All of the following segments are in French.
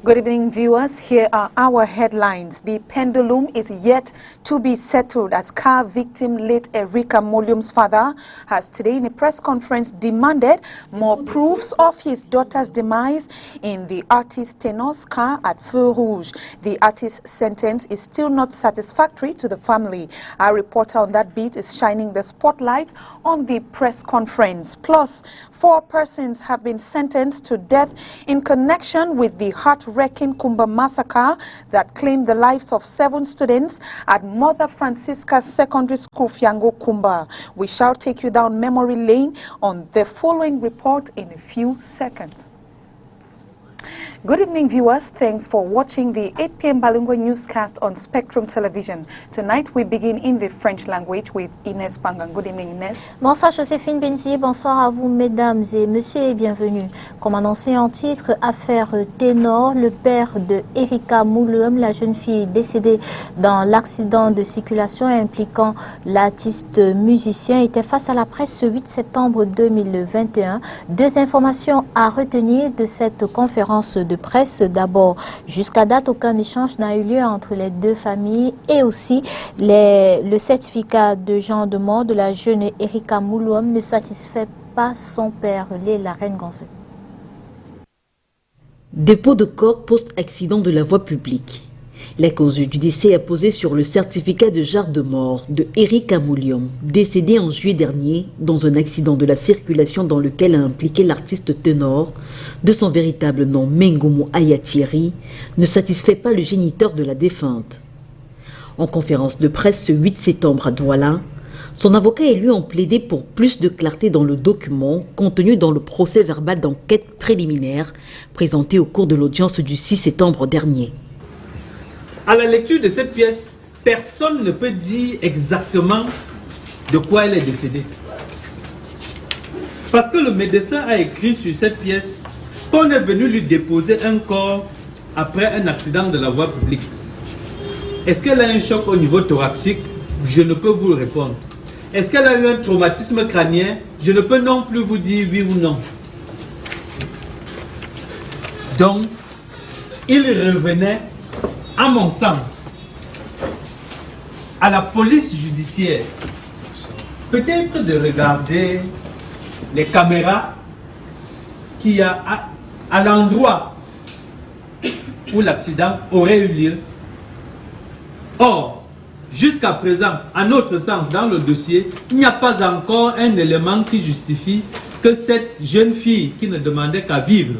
Good evening, viewers. Here are our headlines. The pendulum is yet to be settled as car victim late Erika Molium's father has today in a press conference demanded more proofs of his daughter's demise in the artist Tenor's car at Feu Rouge. The artist's sentence is still not satisfactory to the family. Our reporter on that beat is shining the spotlight on the press conference. Plus, 4 persons have been sentenced to death in connection with the heart-wrecking Kumba massacre that claimed the lives of 7 students at Mother Francisca's Secondary School, Fiango Kumba. We shall take you down memory lane on the following report in a few seconds. Good evening, viewers. Thanks for watching the 8 p.m. bilingual newscast on Spectrum Television. Tonight, we begin in the French language with Inès Pangan. Good evening, Inès. Bonsoir, Joséphine Benzier. Bonsoir à vous, mesdames et messieurs, et bienvenue. Comme annoncé en titre, affaire Ténor, le père de Erika Molium, la jeune fille décédée dans l'accident de circulation impliquant l'artiste musicien, était face à la presse ce 8 septembre 2021. 2 informations à retenir de cette conférence de presse. D'abord, jusqu'à date, aucun échange n'a eu lieu entre les 2 familles et aussi le certificat de genre de mort de la jeune Erika Molium ne satisfait pas son père, la reine Gonzeux. Dépôt de corps post-accident de la voie publique. La cause du décès a posé sur le certificat de genre de mort de Erika Molium, décédée en juillet dernier dans un accident de la circulation dans lequel a impliqué l'artiste ténor, de son véritable nom Mengomo Ayatieri, ne satisfait pas le géniteur de la défunte. En conférence de presse ce 8 septembre à Douala, son avocat et lui ont plaidé pour plus de clarté dans le document contenu dans le procès verbal d'enquête préliminaire présenté au cours de l'audience du 6 septembre dernier. À la lecture de cette pièce, personne ne peut dire exactement de quoi elle est décédée. Parce que le médecin a écrit sur cette pièce qu'on est venu lui déposer un corps après un accident de la voie publique. Est-ce qu'elle a un choc au niveau thoracique? Je ne peux vous le répondre. Est-ce qu'elle a eu un traumatisme crânien? Je ne peux non plus vous dire oui ou non. Donc, il revenait, à mon sens, à la police judiciaire, peut-être de regarder les caméras qu'il y a à l'endroit où l'accident aurait eu lieu. Or, jusqu'à présent, à notre sens, dans le dossier, il n'y a pas encore un élément qui justifie que cette jeune fille qui ne demandait qu'à vivre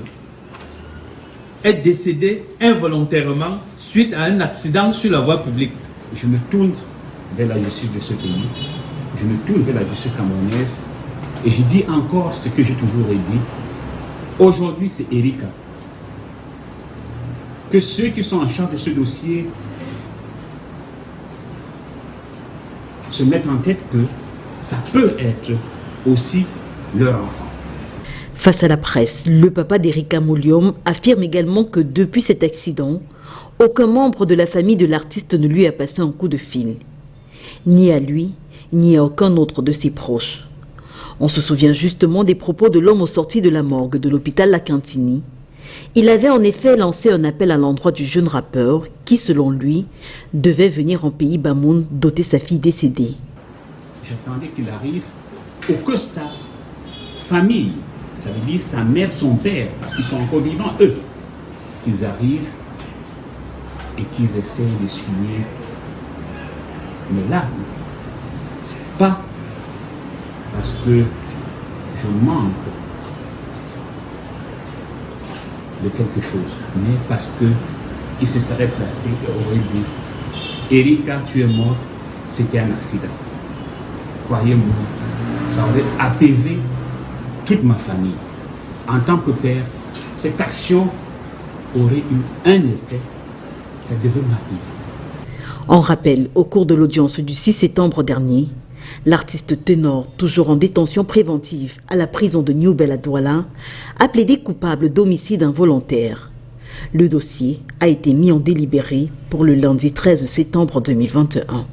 est décédée involontairement suite à un accident sur la voie publique. Je me tourne vers la justice de ce pays, je me tourne vers la justice camerounaise et je dis encore ce que j'ai toujours dit. Aujourd'hui, c'est Erika. Que ceux qui sont en charge de ce dossier se mettent en tête que ça peut être aussi leur enfant. Face à la presse, le papa d'Erika Molium affirme également que depuis cet accident, aucun membre de la famille de l'artiste ne lui a passé un coup de fil, ni à lui, ni à aucun autre de ses proches. On se souvient justement des propos de l'homme au sorti de la morgue de l'hôpital La Cantini. Il avait en effet lancé un appel à l'endroit du jeune rappeur qui, selon lui, devait venir en pays Bamoun doter sa fille décédée. J'attendais qu'il arrive pour que sa famille, ça veut dire sa mère, son père, parce qu'ils sont encore vivants, eux, qu'ils arrivent et qu'ils essaient d'essuyer mes larmes. Pas parce que je manque de quelque chose, mais parce qu'il se serait placé et aurait dit: Erika, tu es morte, c'était un accident. Croyez-moi, ça aurait apaisé toute ma famille. En tant que père, cette action aurait eu un effet, ça devait m'apaiser. En rappel, au cours de l'audience du 6 septembre dernier, l'artiste ténor, toujours en détention préventive à la prison de New Bel à Douala, a plaidé coupable d'homicide involontaire. Le dossier a été mis en délibéré pour le lundi 13 septembre 2021.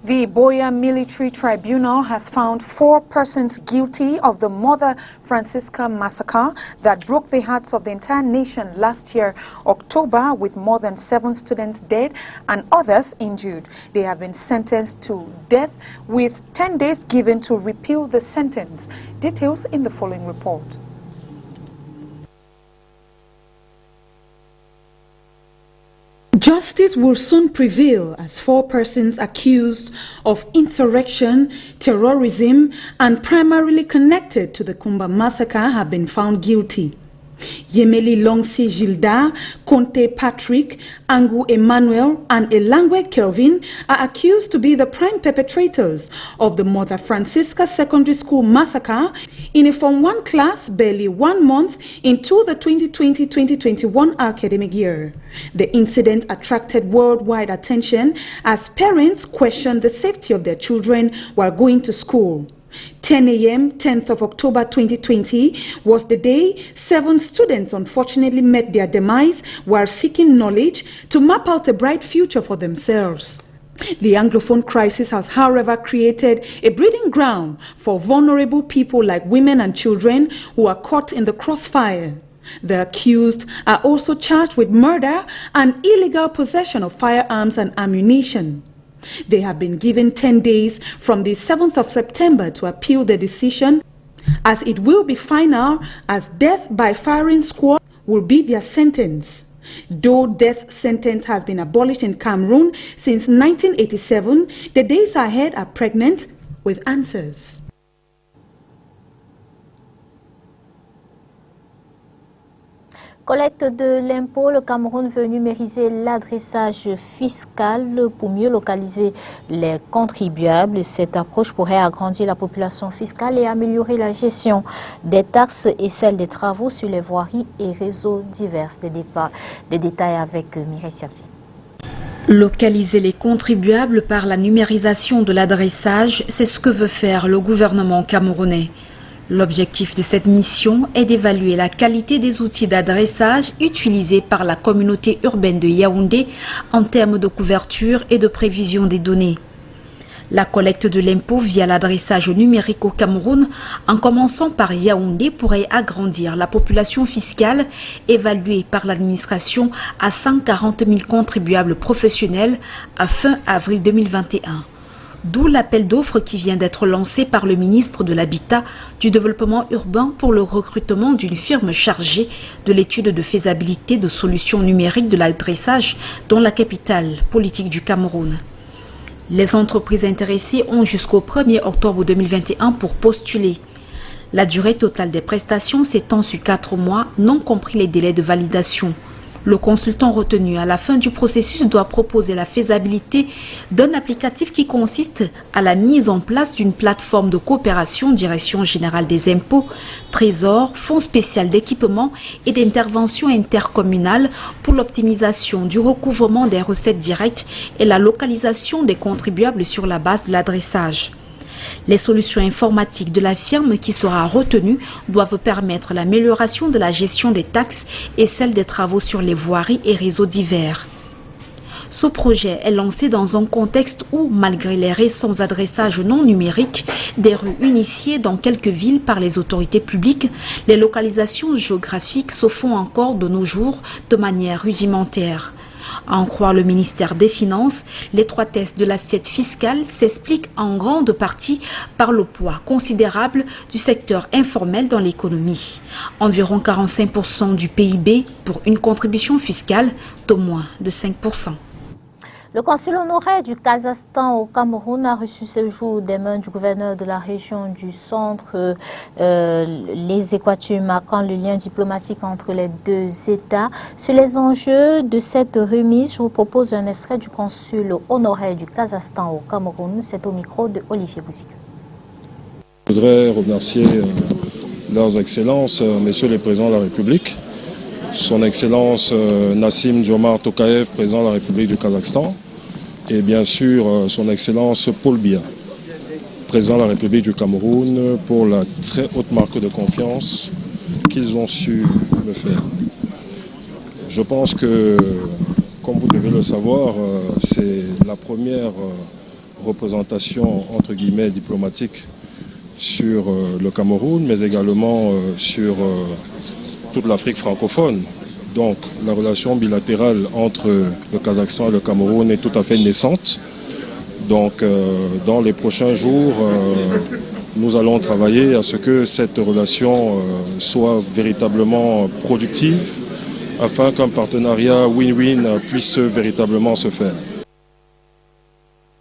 The Boya Military Tribunal has found 4 persons guilty of the Mother Francisca massacre that broke the hearts of the entire nation last year, October, with more than 7 students dead and others injured. They have been sentenced to death with 10 days given to repeal the sentence. Details in the following report. Justice will soon prevail as 4 persons accused of insurrection, terrorism, and primarily connected to the Kumba massacre have been found guilty. Yemeli Longsi Gilda, Conte Patrick, Angu Emmanuel, and Elangwe Kelvin are accused to be the prime perpetrators of the Mother Francisca Secondary School massacre in a Form 1 class barely 1 month into the 2020-2021 academic year. The incident attracted worldwide attention as parents questioned the safety of their children while going to school. 10 a.m. 10th of October 2020 was the day 7 students unfortunately met their demise while seeking knowledge to map out a bright future for themselves. The Anglophone crisis has, however, created a breeding ground for vulnerable people like women and children who are caught in the crossfire. The accused are also charged with murder and illegal possession of firearms and ammunition. They have been given 10 days from the 7th of September to appeal the decision, as it will be final, as death by firing squad will be their sentence. Though death sentence has been abolished in Cameroon since 1987, the days ahead are pregnant with answers. Collecte de l'impôt, le Cameroun veut numériser l'adressage fiscal pour mieux localiser les contribuables. Cette approche pourrait agrandir la population fiscale et améliorer la gestion des taxes et celle des travaux sur les voiries et réseaux divers. Des détails avec Mireille Siabzi. Localiser les contribuables par la numérisation de l'adressage, c'est ce que veut faire le gouvernement camerounais. L'objectif de cette mission est d'évaluer la qualité des outils d'adressage utilisés par la communauté urbaine de Yaoundé en termes de couverture et de prévision des données. La collecte de l'impôt via l'adressage numérique au Cameroun, en commençant par Yaoundé, pourrait agrandir la population fiscale évaluée par l'administration à 140 000 contribuables professionnels à fin avril 2021. D'où l'appel d'offres qui vient d'être lancé par le ministre de l'Habitat, du Développement urbain pour le recrutement d'une firme chargée de l'étude de faisabilité de solutions numériques de l'adressage dans la capitale politique du Cameroun. Les entreprises intéressées ont jusqu'au 1er octobre 2021 pour postuler. La durée totale des prestations s'étend sur 4 mois, non compris les délais de validation. Le consultant retenu à la fin du processus doit proposer la faisabilité d'un applicatif qui consiste à la mise en place d'une plateforme de coopération Direction générale des impôts, Trésor, Fonds spécial d'équipement et d'intervention intercommunale pour l'optimisation du recouvrement des recettes directes et la localisation des contribuables sur la base de l'adressage. Les solutions informatiques de la firme qui sera retenue doivent permettre l'amélioration de la gestion des taxes et celle des travaux sur les voiries et réseaux divers. Ce projet est lancé dans un contexte où, malgré les récents adressages non numériques des rues initiées dans quelques villes par les autorités publiques, les localisations géographiques se font encore de nos jours de manière rudimentaire. À en croire le ministère des Finances, l'étroitesse de l'assiette fiscale s'explique en grande partie par le poids considérable du secteur informel dans l'économie. Environ 45% du PIB pour une contribution fiscale de moins de 5%. Le consul honoraire du Kazakhstan au Cameroun a reçu ce jour des mains du gouverneur de la région du centre les Équatures, marquant le lien diplomatique entre les deux États. Sur les enjeux de cette remise, je vous propose un extrait du consul honoraire du Kazakhstan au Cameroun. C'est au micro de Olivier Bouzik. Je voudrais remercier leurs excellences, messieurs les présidents de la République, son excellence Nassim Djomar Tokayev, président de la République du Kazakhstan, et bien sûr son excellence Paul Biya, président de la République du Cameroun, pour la très haute marque de confiance qu'ils ont su me faire. Je pense que, comme vous devez le savoir, c'est la première représentation entre guillemets diplomatique sur le Cameroun, mais également sur toute l'Afrique francophone. Donc la relation bilatérale entre le Kazakhstan et le Cameroun est tout à fait naissante. Donc dans les prochains jours, nous allons travailler à ce que cette relation soit véritablement productive afin qu'un partenariat win-win puisse véritablement se faire.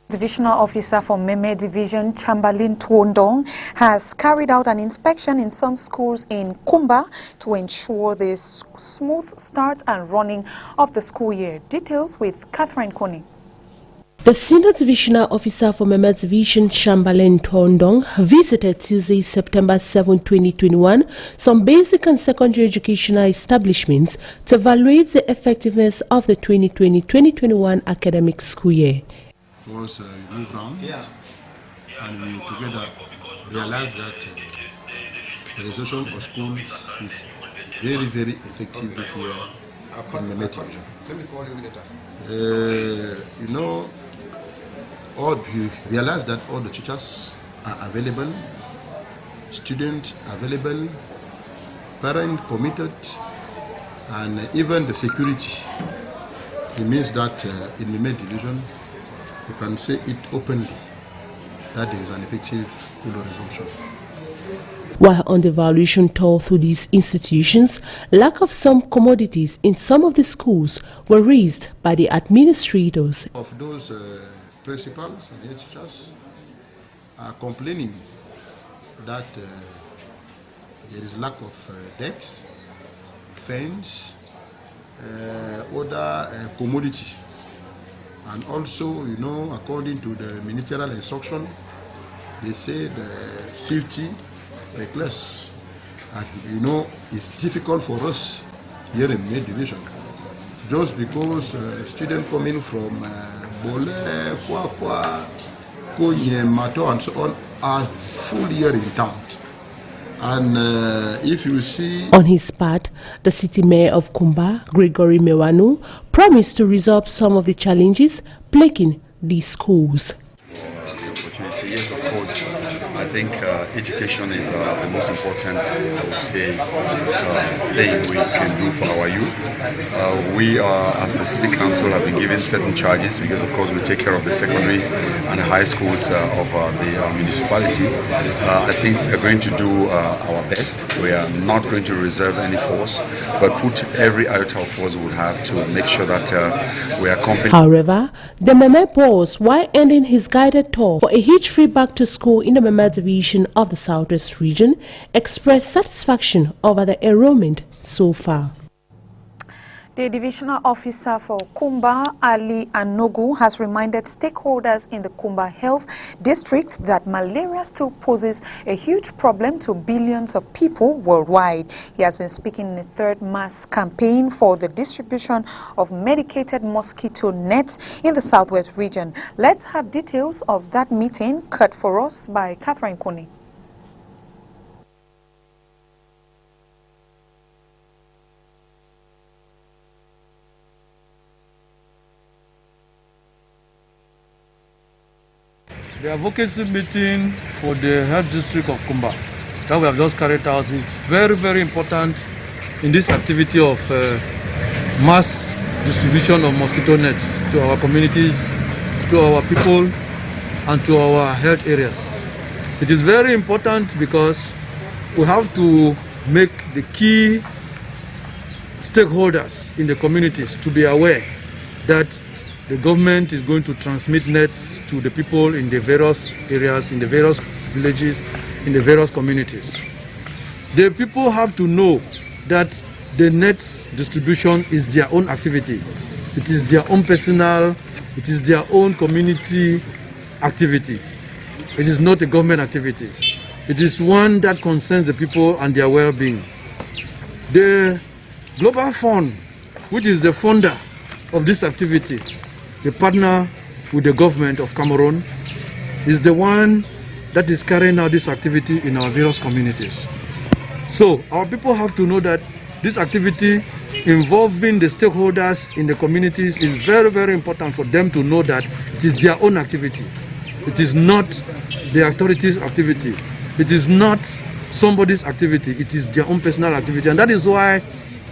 Divisional Officer for Meme Division, Chamberlain Tuondong, has carried out an inspection in some schools in Kumba to ensure the smooth start and running of the school year. Details with Catherine Kone. The Senior Divisional Officer for Meme Division, Chamberlain Tuondong, visited Tuesday, September 7, 2021, some basic and secondary educational establishments to evaluate the effectiveness of the 2020-2021 academic school year. Was we moved around and we together realized that the resolution of schools is very, very effective this year in the division. You know, we realized that all the teachers are available, students available, parents committed, and even the security. It means that in the Meme division, you can say it openly that there is an effective school resumption. While on the evaluation tour through these institutions, lack of some commodities in some of the schools were raised by the administrators. Of those principals and head teachers are complaining that there is lack of decks, fans, other commodity. And also, you know, according to the ministerial instruction, they say the safety reckless. And you know, it's difficult for us here in Meme division. Just because students coming from Bole, Kwakwa, Konye, Mato, and so on are full year in town. And if you see... On his part, the city mayor of Kumba, Gregory Mewanu, promised to resolve some of the challenges plaguing these schools. The opportunity, yes, of course. I think education is the most important, I would say, thing we can do for our youth. We are, as the city council, have been given certain charges because, of course, we take care of the secondary and the high schools of the municipality. I think we're going to do our best. We are not going to reserve any force, but put every iota of force we would have to make sure that we are competent. However, the Meme boss, while ending his guided tour for a hitch-free back to school in the Meme division of the Southwest region, expressed satisfaction over the enrollment so far. The Divisional Officer for Kumba, Ali Anogu, has reminded stakeholders in the Kumba Health District that malaria still poses a huge problem to billions of people worldwide. He has been speaking in the third mass campaign for the distribution of medicated mosquito nets in the Southwest region. Let's have details of that meeting cut for us by Catherine Kone. The advocacy meeting for the health district of Kumba that we have just carried out is very, very important in this activity of mass distribution of mosquito nets to our communities, to our people, and to our health areas. It is very important because we have to make the key stakeholders in the communities to be aware that the government is going to transmit nets to the people in the various areas, in the various villages, in the various communities. The people have to know that the nets distribution is their own activity. It is their own personal, it is their own community activity. It is not a government activity. It is one that concerns the people and their well-being. The Global Fund, which is the funder of this activity, the partner with the government of Cameroon, is the one that is carrying out this activity in our various communities. So our people have to know that this activity involving the stakeholders in the communities is very, very important for them to know that it is their own activity. It is not the authorities' activity. It is not somebody's activity. It is their own personal activity. And that is why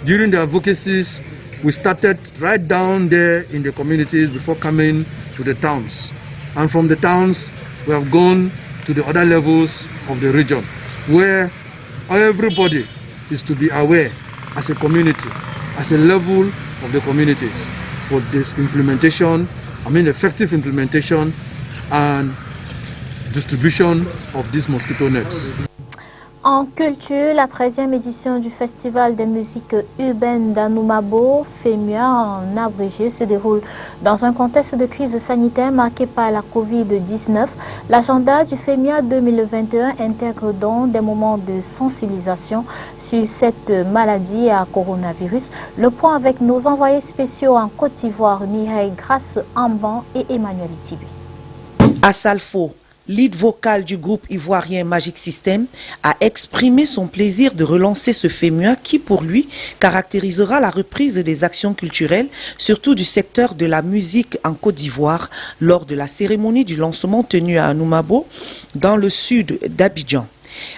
during the advocacies, we started right down there in the communities before coming to the towns. And from the towns, we have gone to the other levels of the region, where everybody is to be aware as a community, as a level of the communities for this implementation, effective implementation and distribution of these mosquito nets. En culture, la 13e édition du Festival des musiques urbaines d'Anoumabo, FEMUA en abrégé, se déroule dans un contexte de crise sanitaire marqué par la Covid-19. L'agenda du FEMUA 2021 intègre donc des moments de sensibilisation sur cette maladie à coronavirus. Le point avec nos envoyés spéciaux en Côte d'Ivoire, Mireille Grasse Amban et Emmanuel Tibi. À Salfo, lead vocal du groupe ivoirien Magic System, a exprimé son plaisir de relancer ce FEMUA qui, pour lui, caractérisera la reprise des actions culturelles, surtout du secteur de la musique en Côte d'Ivoire, lors de la cérémonie du lancement tenue à Anoumabo, dans le sud d'Abidjan.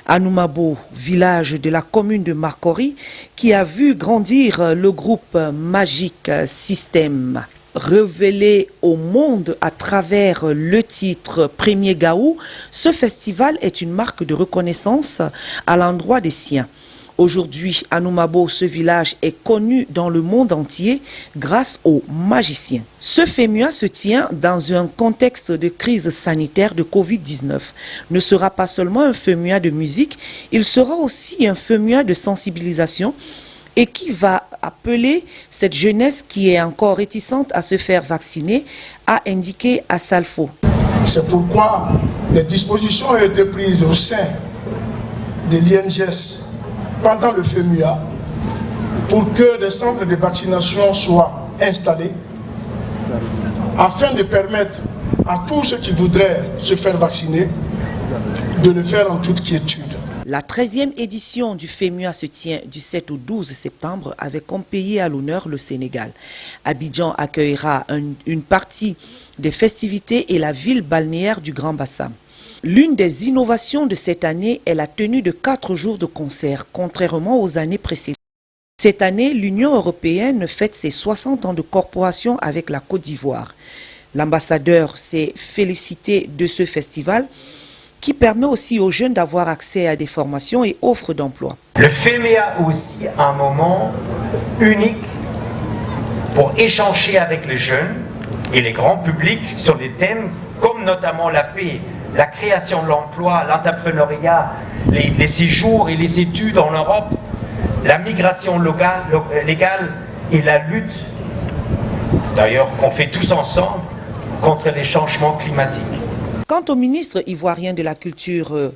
Anoumabo, village de la commune de Marcory, qui a vu grandir le groupe Magic System. Révélé au monde à travers le titre Premier Gaou, ce festival est une marque de reconnaissance à l'endroit des siens. Aujourd'hui, Anoumabo, ce village est connu dans le monde entier grâce aux magiciens. Ce FEMUA se tient dans un contexte de crise sanitaire de Covid-19. Ne sera pas seulement un FEMUA de musique, il sera aussi un FEMUA de sensibilisation et qui va appeler cette jeunesse qui est encore réticente à se faire vacciner, a indiqué à Salfo. C'est pourquoi des dispositions ont été prises au sein de l'INGS pendant le FEMUA pour que des centres de vaccination soient installés afin de permettre à tous ceux qui voudraient se faire vacciner de le faire en toute quiétude. La 13e édition du FEMUA se tient du 7 au 12 septembre avec comme pays à l'honneur le Sénégal. Abidjan accueillera une partie des festivités et la ville balnéaire du Grand Bassam. L'une des innovations de cette année est la tenue de 4 jours de concert, contrairement aux années précédentes. Cette année, l'Union européenne fête ses 60 ans de corporation avec la Côte d'Ivoire. L'ambassadeur s'est félicité de ce festival qui permet aussi aux jeunes d'avoir accès à des formations et offres d'emploi. Le FEMUA aussi un moment unique pour échanger avec les jeunes et les grands publics sur des thèmes comme notamment la paix, la création de l'emploi, l'entrepreneuriat, les séjours et les études en Europe, la migration légale et la lutte, d'ailleurs qu'on fait tous ensemble, contre les changements climatiques. Quant au ministre ivoirien de la Culture,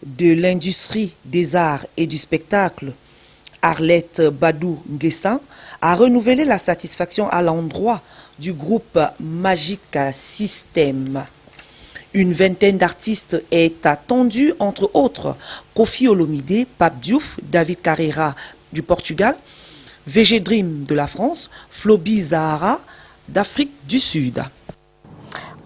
de l'Industrie, des Arts et du Spectacle, Arlette Badou Nguessan, a renouvelé la satisfaction à l'endroit du groupe Magic System. Une vingtaine d'artistes est attendue, entre autres Kofi Olomide, Pape Diouf, David Carrera du Portugal, VG Dream de la France, Floby Zahara d'Afrique du Sud.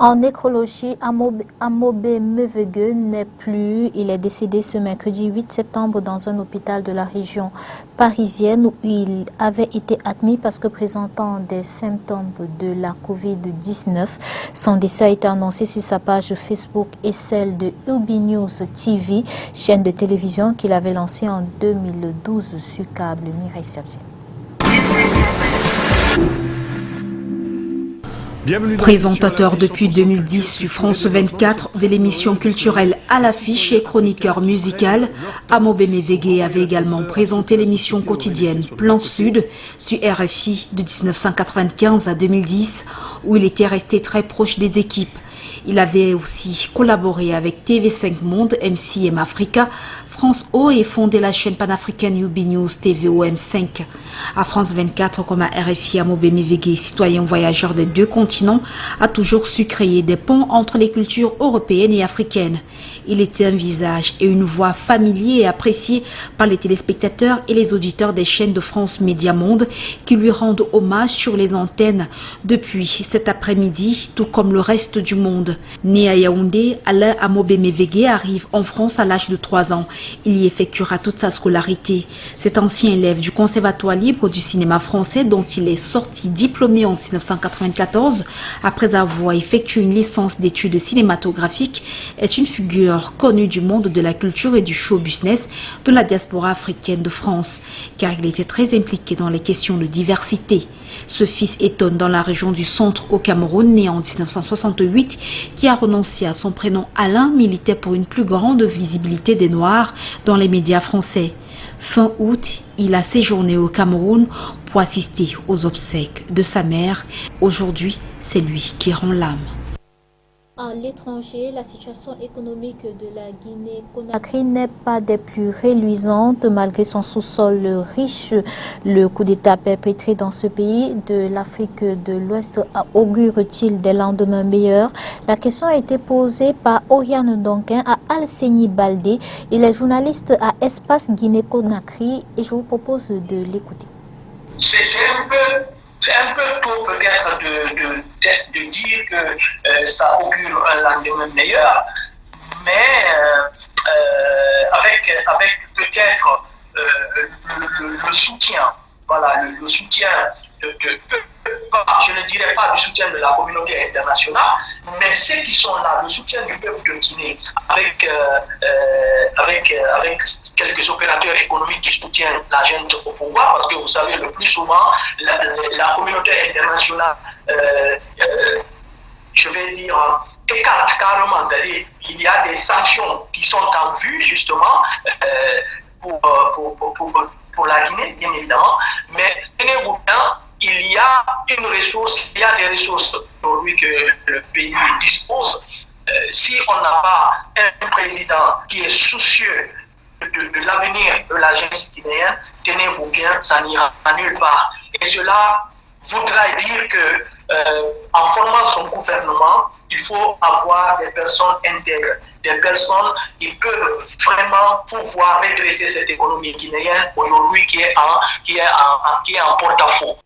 En nécrologie, Amobé Mevege n'est plus. Il est décédé ce mercredi 8 septembre dans un hôpital de la région parisienne où il avait été admis parce que présentant des symptômes de la Covid-19. Son décès a été annoncé sur sa page Facebook et celle de Ubi News TV, chaîne de télévision qu'il avait lancée en 2012 sur câble. Mireille Sabzi. Présentateur depuis 2010 sur France 24 de l'émission culturelle À l'affiche et chroniqueur musical, Amobé Mevege avait également présenté l'émission quotidienne Plan Sud sur RFI de 1995 à 2010 où il était resté très proche des équipes. Il avait aussi collaboré avec TV5 Monde, MCM Africa, France O et fondé la chaîne panafricaine Ubi News TVOM5. À France 24 comme à RFI, Amobé Mevege, citoyen voyageur des 2 continents, a toujours su créer des ponts entre les cultures européennes et africaines. Il était un visage et une voix familier et apprécié par les téléspectateurs et les auditeurs des chaînes de France Média Monde qui lui rendent hommage sur les antennes depuis cet après-midi, tout comme le reste du monde. Né à Yaoundé, Alain Amobé-Mévégué arrive en France à l'âge de 3 ans. Il y effectuera toute sa scolarité. Cet ancien élève du Conservatoire libre du cinéma français dont il est sorti diplômé en 1994 après avoir effectué une licence d'études cinématographiques est une figure connue du monde de la culture et du show business de la diaspora africaine de France, car il était très impliqué dans les questions de diversité. Ce fils étonne dans la région du centre au Cameroun, né en 1968, qui a renoncé à son prénom Alain, militait pour une plus grande visibilité des Noirs dans les médias français. Fin août, il a séjourné au Cameroun pour assister aux obsèques de sa mère. Aujourd'hui, c'est lui qui rend l'âme. À l'étranger, la situation économique de la Guinée-Conakry n'est pas des plus reluisantes malgré son sous-sol riche. Le coup d'État perpétré dans ce pays de l'Afrique de l'Ouest augure-t-il des lendemains meilleurs? La question a été posée par Oriane Donquin à Alseni Baldé. Il est journaliste à Espace Guinée-Conakry et je vous propose de l'écouter. C'est un peu tôt peut-être de dire que ça augure un lendemain meilleur, mais avec peut-être le soutien, voilà, le soutien je ne dirais pas du soutien de la communauté internationale, mais ceux qui sont là, le soutien du peuple de Guinée, avec quelques opérateurs économiques qui soutiennent la junte au pouvoir, parce que vous savez, le plus souvent, la communauté internationale, je vais dire, écarte carrément, c'est-à-dire il y a des sanctions qui sont en vue, justement, pour la Guinée, bien évidemment, mais tenez-vous bien, il y a des ressources aujourd'hui que le pays dispose. Si on n'a pas un président qui est soucieux de l'avenir de la jeunesse guinéenne, tenez-vous bien, ça n'ira nulle part. Et cela voudra dire que en formant son gouvernement, il faut avoir des personnes intègres, des personnes qui peuvent vraiment pouvoir redresser cette économie guinéenne aujourd'hui qui est en porte-à-faux.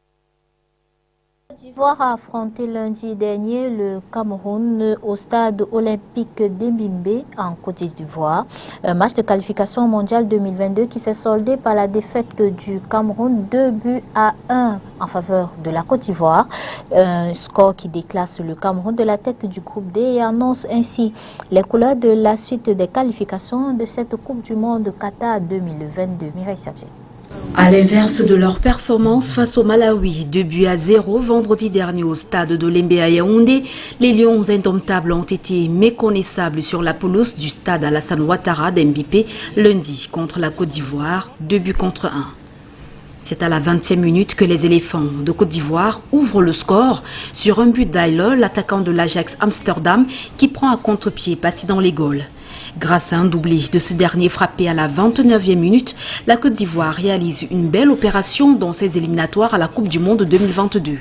La Côte d'Ivoire a affronté lundi dernier le Cameroun au stade olympique d'Embimbe en Côte d'Ivoire. Un match de qualification mondiale 2022 qui s'est soldé par la défaite du Cameroun 2-1 en faveur de la Côte d'Ivoire. Un score qui déclasse le Cameroun de la tête du groupe D et annonce ainsi les couleurs de la suite des qualifications de cette Coupe du Monde Qatar 2022. Mireille Sabzé. À l'inverse de leur performance face au Malawi, 2-0 vendredi dernier au stade d'Olembe à Yaoundé, les Lions indomptables ont été méconnaissables sur la pelouse du stade Alassane Ouattara d'Mbipé lundi contre la Côte d'Ivoire, 2-1. C'est à la 20e minute que les éléphants de Côte d'Ivoire ouvrent le score sur un but d'Ailol, l'attaquant de l'Ajax Amsterdam, qui prend à contre-pied passé dans les goals. Grâce à un doublé de ce dernier frappé à la 29e minute, la Côte d'Ivoire réalise une belle opération dans ses éliminatoires à la Coupe du Monde 2022.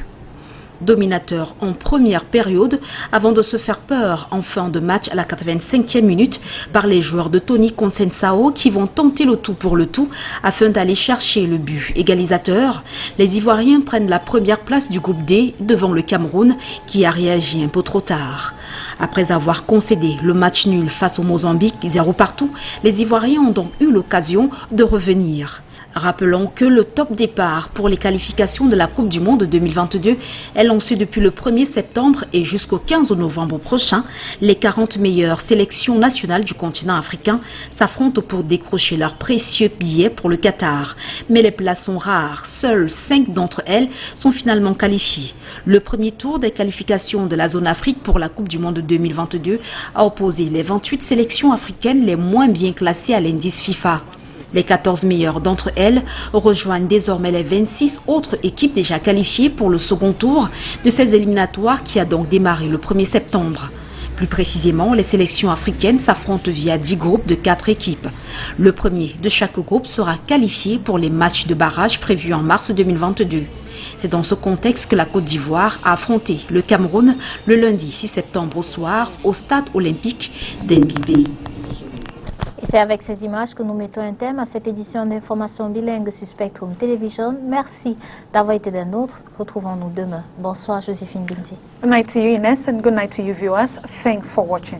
Dominateur en première période avant de se faire peur en fin de match à la 85e minute par les joueurs de Tony Consensao qui vont tenter le tout pour le tout afin d'aller chercher le but égalisateur. Les Ivoiriens prennent la première place du groupe D devant le Cameroun qui a réagi un peu trop tard. Après avoir concédé le match nul face au Mozambique 0 partout, les Ivoiriens ont donc eu l'occasion de revenir. Rappelons que le top départ pour les qualifications de la Coupe du Monde 2022 est lancé depuis le 1er septembre et jusqu'au 15 novembre prochain. Les 40 meilleures sélections nationales du continent africain s'affrontent pour décrocher leurs précieux billets pour le Qatar. Mais les places sont rares, seules 5 d'entre elles sont finalement qualifiées. Le premier tour des qualifications de la zone Afrique pour la Coupe du Monde 2022 a opposé les 28 sélections africaines les moins bien classées à l'indice FIFA. Les 14 meilleures d'entre elles rejoignent désormais les 26 autres équipes déjà qualifiées pour le second tour de ces éliminatoires qui a donc démarré le 1er septembre. Plus précisément, les sélections africaines s'affrontent via 10 groupes de 4 équipes. Le premier de chaque groupe sera qualifié pour les matchs de barrage prévus en mars 2022. C'est dans ce contexte que la Côte d'Ivoire a affronté le Cameroun le lundi 6 septembre au soir au stade olympique d'Mbipé. Et c'est avec ces images que nous mettons un thème à cette édition d'information bilingue sur Spectrum Television. Merci d'avoir été des nôtres. Retrouvons-nous demain. Bonsoir, Joséphine Binzi. Good night to you, Ines, and good night to you, viewers. Thanks for watching.